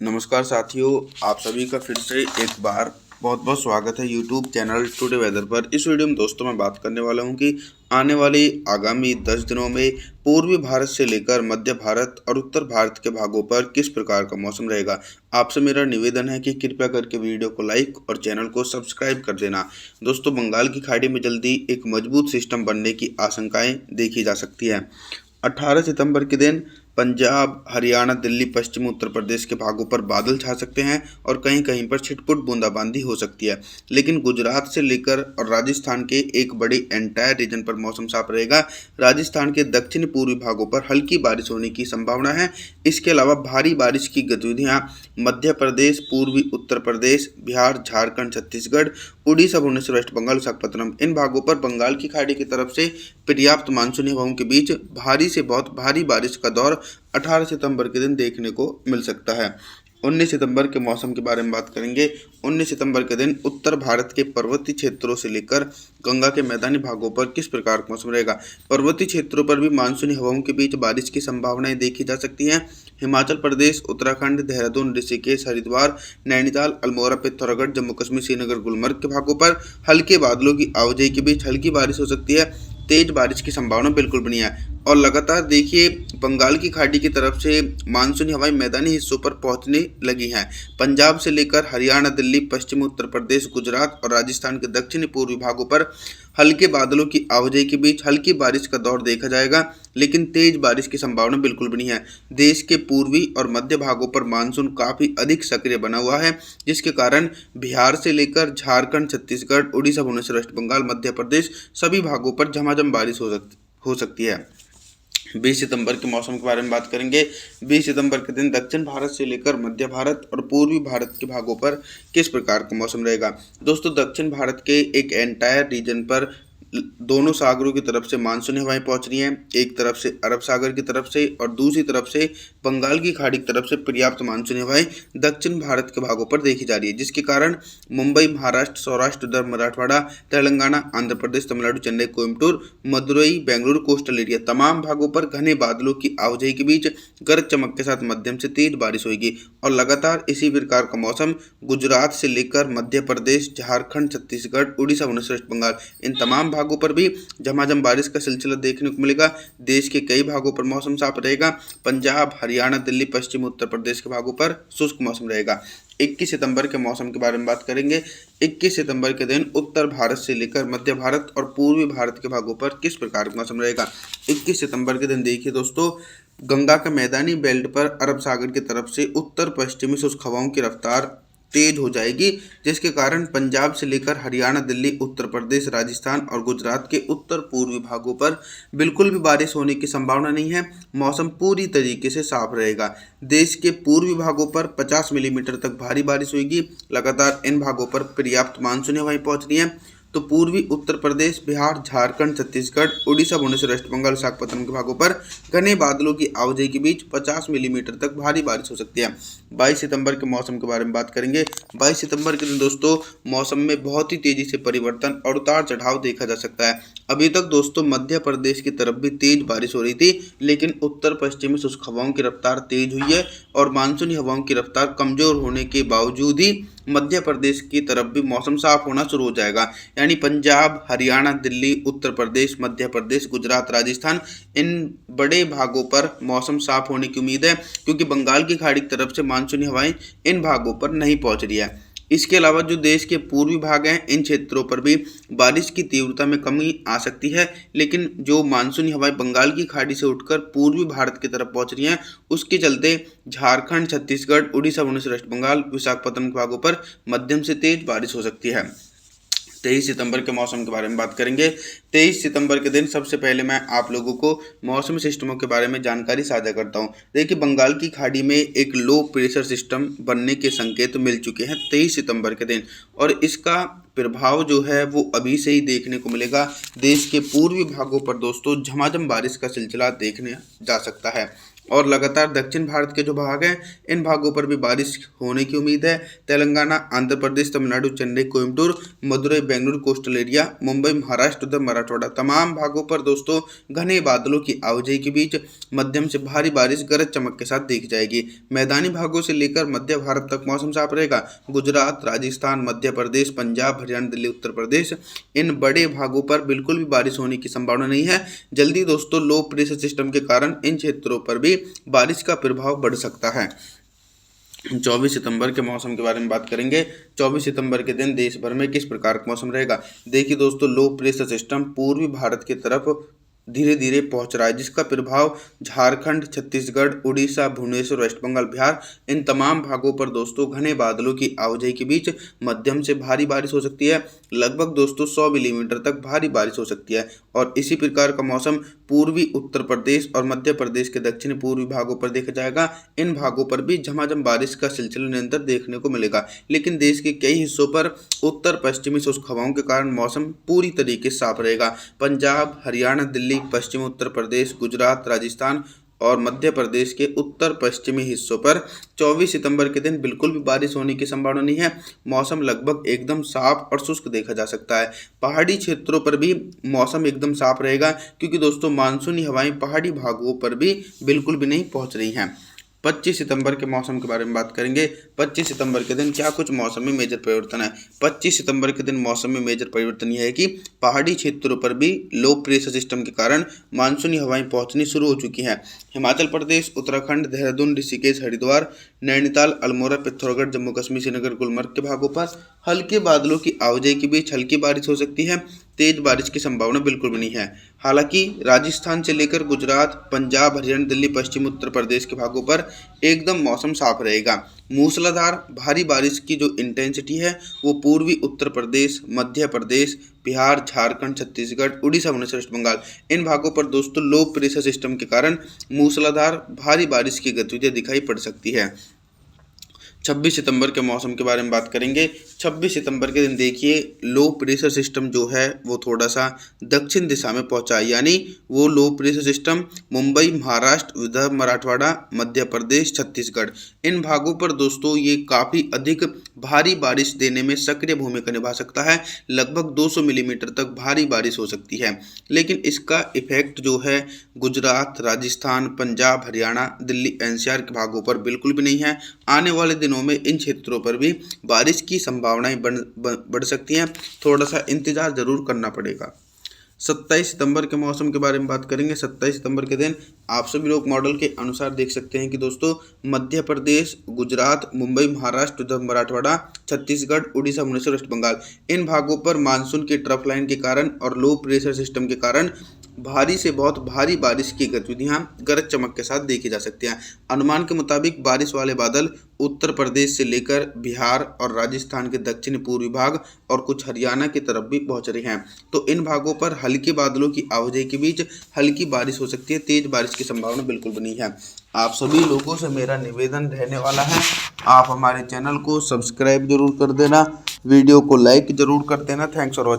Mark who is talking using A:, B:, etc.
A: नमस्कार साथियों, आप सभी का फिर से एक बार बहुत बहुत स्वागत है यूट्यूब चैनल टुडे वेदर पर। इस वीडियो में दोस्तों मैं बात करने वाला हूं कि आने वाले आगामी 10 दिनों में पूर्वी भारत से लेकर मध्य भारत और उत्तर भारत के भागों पर किस प्रकार का मौसम रहेगा। आपसे मेरा निवेदन है कि कृपया करके वीडियो को लाइक और चैनल को सब्सक्राइब कर देना। दोस्तों, बंगाल की खाड़ी में जल्दी एक मजबूत सिस्टम बनने की आशंकाएं देखी जा सकती है। 18 सितंबर के दिन पंजाब, हरियाणा, दिल्ली, पश्चिमी उत्तर प्रदेश के भागों पर बादल छा सकते हैं और कहीं कहीं पर छिटपुट बूंदाबांदी हो सकती है। लेकिन गुजरात से लेकर और राजस्थान के एक बड़े एंटायर रीजन पर मौसम साफ रहेगा। राजस्थान के दक्षिण पूर्वी भागों पर हल्की बारिश होने की संभावना है। इसके अलावा भारी बारिश की गतिविधियां मध्य प्रदेश, पूर्वी उत्तर प्रदेश, बिहार, झारखंड, छत्तीसगढ़, उड़ीसा, भुवनेश्वर, वेस्ट बंगाल, विशाखापत्तनम इन भागों पर बंगाल की खाड़ी की तरफ से पर्याप्त मानसूनी हवाओं के बीच भारी से बहुत भारी बारिश का दौर 18 सितंबर के दिन देखने को मिल सकता है। 19 सितंबर के मौसम के बारे में बात करेंगे। 19 सितंबर के दिन उत्तर भारत के पर्वतीय क्षेत्रों से लेकर गंगा के मैदानी भागों पर किस प्रकार का मौसम रहेगा। पर्वतीय क्षेत्रों पर भी मानसूनी हवाओं के बीच बारिश की संभावनाएं देखी जा सकती हैं। हिमाचल प्रदेश, उत्तराखंड, देहरादून, ऋषिकेश, हरिद्वार, नैनीताल, अल्मोड़ा, पिथौरागढ़, जम्मू कश्मीर, श्रीनगर, गुलमर्ग के भागों पर हल्के बादलों की आवाजाही के बीच हल्की बारिश हो सकती है। तेज बारिश की संभावना बिल्कुल बनी है और लगातार देखिए बंगाल की खाड़ी की तरफ से मानसूनी हवाएं मैदानी हिस्सों पर पहुंचने लगी हैं। पंजाब से लेकर हरियाणा, दिल्ली, पश्चिमी उत्तर प्रदेश, गुजरात और राजस्थान के दक्षिणी पूर्वी भागों पर हल्के बादलों की आवाजाही के बीच हल्की बारिश का दौर देखा जाएगा, लेकिन तेज बारिश की संभावना बिल्कुल बनी है। देश के पूर्वी और मध्य भागों पर मानसून काफ़ी अधिक सक्रिय बना हुआ है, जिसके कारण बिहार से लेकर झारखंड, छत्तीसगढ़, उड़ीसा, भुवनेश्वर, वेस्ट बंगाल, मध्य प्रदेश सभी भागों पर झमाझम बारिश हो सकती है। 20 सितंबर के मौसम के बारे में बात करेंगे। 20 सितंबर के दिन दक्षिण भारत से लेकर मध्य भारत और पूर्वी भारत के भागों पर किस प्रकार का मौसम रहेगा। दोस्तों, दक्षिण भारत के एक एंटायर रीजन पर दोनों सागरों की तरफ से मानसूनी हवाएं पहुंच रही हैं। एक तरफ से अरब सागर की तरफ से और दूसरी तरफ से बंगाल की खाड़ी की तरफ से पर्याप्त मानसूनी हवाएं दक्षिण भारत के भागों पर देखी जा रही है, जिसके कारण मुंबई, महाराष्ट्र, सौराष्ट्र, उधर मराठवाड़ा, तेलंगाना, आंध्र प्रदेश, तमिलनाडु, चेन्नई, कोयम्बटूर, मदुरई, बेंगलुरु, कोस्टल एरिया तमाम भागों पर घने बादलों की आवाजाही के बीच गरज चमक के साथ मध्यम से तेज बारिश होगी और लगातार इसी प्रकार का मौसम गुजरात से लेकर मध्य प्रदेश, झारखंड, छत्तीसगढ़, उड़ीसा, भुवनेश्वर, वेस्ट बंगाल इन तमाम भागों पर भी झमाझम बारिश का सिलसिला देखने को मिलेगा। देश के कई भागों पर मौसम साफ रहेगा। पंजाब, हरियाणा, दिल्ली, पश्चिमी उत्तर प्रदेश के भागों पर शुष्क मौसम रहेगा। 21 सितंबर के मौसम के बारे में बात करेंगे। 21 सितंबर के दिन उत्तर भारत से लेकर मध्य भारत और पूर्वी भारत के भागों पर किस प्रकार का मौसम रहेगा। 21 सितंबर के दिन देखिए दोस्तों, गंगा के मैदानी बेल्ट पर अरब सागर की तरफ से उत्तर पश्चिमी शुष्क हवाओं की रफ्तार तेज हो जाएगी, जिसके कारण पंजाब से लेकर हरियाणा, दिल्ली, उत्तर प्रदेश, राजस्थान और गुजरात के उत्तर पूर्वी भागों पर बिल्कुल भी बारिश होने की संभावना नहीं है। मौसम पूरी तरीके से साफ रहेगा। देश के पूर्वी भागों पर 50 मिलीमीटर तक भारी बारिश होगी। लगातार इन भागों पर पर्याप्त मानसूनी हवाएं पहुंच रही हैं। तो पूर्वी उत्तर प्रदेश, बिहार, झारखंड, छत्तीसगढ़, उड़ीसा, भुवनेश्वर, वेस्ट बंगाल, विशाखापत्तनम के भागों पर घने बादलों की आवाजाही के बीच 50 मिलीमीटर तक भारी बारिश हो सकती है। 22 सितंबर के मौसम के बारे में बात करेंगे। 22 सितंबर के दिन दोस्तों मौसम में बहुत ही तेजी से परिवर्तन और उतार चढ़ाव देखा जा सकता है। अभी तक दोस्तों मध्य प्रदेश की तरफ भी तेज बारिश हो रही थी, लेकिन उत्तर पश्चिमी शुष्क हवाओं की रफ्तार तेज हुई है और मानसूनी हवाओं की रफ्तार कमजोर होने के बावजूद ही मध्य प्रदेश की तरफ भी मौसम साफ होना शुरू हो जाएगा। यानी पंजाब, हरियाणा, दिल्ली, उत्तर प्रदेश, मध्य प्रदेश, गुजरात, राजस्थान इन बड़े भागों पर मौसम साफ होने की उम्मीद है, क्योंकि बंगाल की खाड़ी की तरफ से मानसूनी हवाएं इन भागों पर नहीं पहुंच रही है। इसके अलावा जो देश के पूर्वी भाग हैं, इन क्षेत्रों पर भी बारिश की तीव्रता में कमी आ सकती है, लेकिन जो मानसूनी हवाएं बंगाल की खाड़ी से उठकर पूर्वी भारत की तरफ पहुंच रही हैं, उसके चलते झारखंड, छत्तीसगढ़, उड़ीसा, भुवनेश्वर, वेस्ट बंगाल, विशाखापत्तनम के भागों पर मध्यम से तेज बारिश हो सकती है। 23 सितंबर के मौसम के बारे में बात करेंगे। 23 सितंबर के दिन सबसे पहले मैं आप लोगों को मौसमी सिस्टमों के बारे में जानकारी साझा करता हूं। देखिए, बंगाल की खाड़ी में एक लो प्रेशर सिस्टम बनने के संकेत मिल चुके हैं 23 सितंबर के दिन, और इसका प्रभाव जो है वो अभी से ही देखने को मिलेगा। देश के पूर्वी भागों पर दोस्तों झमाझम बारिश का सिलसिला देखने जा सकता है। और लगातार दक्षिण भारत के जो भाग हैं इन भागों पर भी बारिश होने की उम्मीद है। तेलंगाना, आंध्र प्रदेश, तमिलनाडु, चेन्नई, कोयम्बटूर, मदुरई, बेंगलुरु, कोस्टल एरिया, मुंबई, महाराष्ट्र, उधर मराठवाड़ा तमाम भागों पर दोस्तों घने बादलों की आवाजाही के बीच मध्यम से भारी बारिश गरज चमक के साथ देखी जाएगी। मैदानी भागों से लेकर मध्य भारत तक मौसम साफ रहेगा। गुजरात, राजस्थान, मध्य प्रदेश, पंजाब, हरियाणा, दिल्ली, उत्तर प्रदेश इन बड़े भागों पर बिल्कुल भी बारिश होने की संभावना नहीं है। जल्दी दोस्तों लो प्रेशर सिस्टम के कारण इन क्षेत्रों पर भी बारिश का प्रभाव बढ़ सकता है। 24 सितंबर के मौसम के बारे में बात करेंगे। 24 सितंबर के दिन देश भर में किस प्रकार का मौसम रहेगा। देखिए दोस्तों, लो प्रेशर सिस्टम पूर्वी भारत की तरफ धीरे धीरे पहुंच रहा है, जिसका प्रभाव झारखंड, छत्तीसगढ़, उड़ीसा, भुवनेश्वर, वेस्ट बंगाल, बिहार इन तमाम भागों पर दोस्तों घने बादलों की आवाजाही के बीच मध्यम से भारी बारिश हो सकती है। लगभग दोस्तों 100 मिलीमीटर तक भारी बारिश हो सकती है। और इसी प्रकार का मौसम पूर्वी उत्तर प्रदेश और मध्य प्रदेश के दक्षिणी पूर्वी भागों पर देखा जाएगा। इन भागों पर भी झमाझम बारिश का सिलसिला निरंतर देखने को मिलेगा। लेकिन देश के कई हिस्सों पर उत्तर पश्चिमी शुष्क हवाओं के कारण मौसम पूरी तरीके से साफ रहेगा। पंजाब, हरियाणा, दिल्ली, पश्चिमी उत्तर प्रदेश, गुजरात, राजस्थान और मध्य प्रदेश के उत्तर पश्चिमी हिस्सों पर 24 सितंबर के दिन बिल्कुल भी बारिश होने की संभावना नहीं है। मौसम लगभग एकदम साफ और शुष्क देखा जा सकता है। पहाड़ी क्षेत्रों पर भी मौसम एकदम साफ रहेगा, क्योंकि दोस्तों मानसूनी हवाएं पहाड़ी भागों पर भी बिल्कुल भी नहीं पहुंच रही हैं। 25 सितंबर के मौसम के बारे में बात करेंगे। 25 सितंबर के दिन क्या कुछ मौसम में मेजर परिवर्तन है। 25 सितंबर के दिन मौसम में मेजर परिवर्तन यह है कि पहाड़ी क्षेत्रों पर भी लो प्रेशर सिस्टम के कारण मानसूनी हवाएं पहुंचनी शुरू हो चुकी हैं। हिमाचल प्रदेश, उत्तराखंड, देहरादून, ऋषिकेश, हरिद्वार, नैनीताल, अल्मोड़ा, पिथौरागढ़, जम्मू कश्मीर, श्रीनगर, गुलमर्ग के भागों पर हल्के बादलों की आवाजाही के बीच हल्की बारिश हो सकती है। तेज बारिश की संभावना बिल्कुल भी नहीं है। हालांकि राजस्थान से लेकर गुजरात, पंजाब, हरियाणा, दिल्ली, पश्चिम उत्तर प्रदेश के भागों पर एकदम मौसम साफ रहेगा। मूसलाधार भारी बारिश की जो इंटेंसिटी है वो पूर्वी उत्तर प्रदेश, मध्य प्रदेश, बिहार, झारखंड, छत्तीसगढ़, उड़ीसा, भुवनेश्वर, वेस्ट बंगाल इन भागों पर दोस्तों लो प्रेशर सिस्टम के कारण मूसलाधार भारी बारिश की गतिविधियां दिखाई पड़ सकती है। 26 सितंबर के मौसम के बारे में बात करेंगे। 26 सितंबर के दिन देखिए लो प्रेशर सिस्टम जो है वो थोड़ा सा दक्षिण दिशा में पहुंचा है, यानी वो low pressure system Mumbai, Maharashtra, Vidarbha, Marathwada, Madhya Pradesh, Chhattisgarh इन भागों पर दोस्तों ये काफ़ी अधिक भारी बारिश देने में सक्रिय भूमिका निभा सकता है। लगभग 200 मिलीमीटर तक भारी बारिश हो सकती है। लेकिन इसका इफेक्ट जो है गुजरात, राजस्थान, पंजाब, हरियाणा, दिल्ली, एनसीआर के भागों पर बिल्कुल भी नहीं है। आने वाले दिनों में इन क्षेत्रों पर भी बारिश की संभावनाएं बढ़ सकती हैं। थोड़ा सा इंतजार जरूर करना पड़ेगा। 27 सितंबर के मौसम के बारे में बात करेंगे। 27 सितंबर के दिन आप सभी लोग मॉडल के अनुसार देख सकते हैं कि दोस्तों मध्य प्रदेश, गुजरात, मुंबई, महाराष्ट्र, उधर मराठवाड़ा, छत्तीसगढ़, उड़ीसा, भुवनेश्वर, वेस्ट बंगाल इन भागों पर मानसून की ट्रफ लाइन के कारण और लो प्रेशर सिस्टम के कारण भारी से बहुत भारी बारिश की गतिविधियां गरज चमक के साथ देखी जा सकती हैं। अनुमान के मुताबिक बारिश वाले बादल उत्तर प्रदेश से लेकर बिहार और राजस्थान के दक्षिण पूर्वी भाग और कुछ हरियाणा की तरफ भी पहुंच रहे हैं। तो इन भागों पर हल्के बादलों की आवाजाही के बीच हल्की बारिश हो सकती है। तेज बारिश की संभावना बिल्कुल भी नहीं है। आप सभी लोगों से मेरा निवेदन रहने वाला है, आप हमारे चैनल को सब्सक्राइब जरूर कर देना, वीडियो को लाइक जरूर कर देना। Thanks for watching.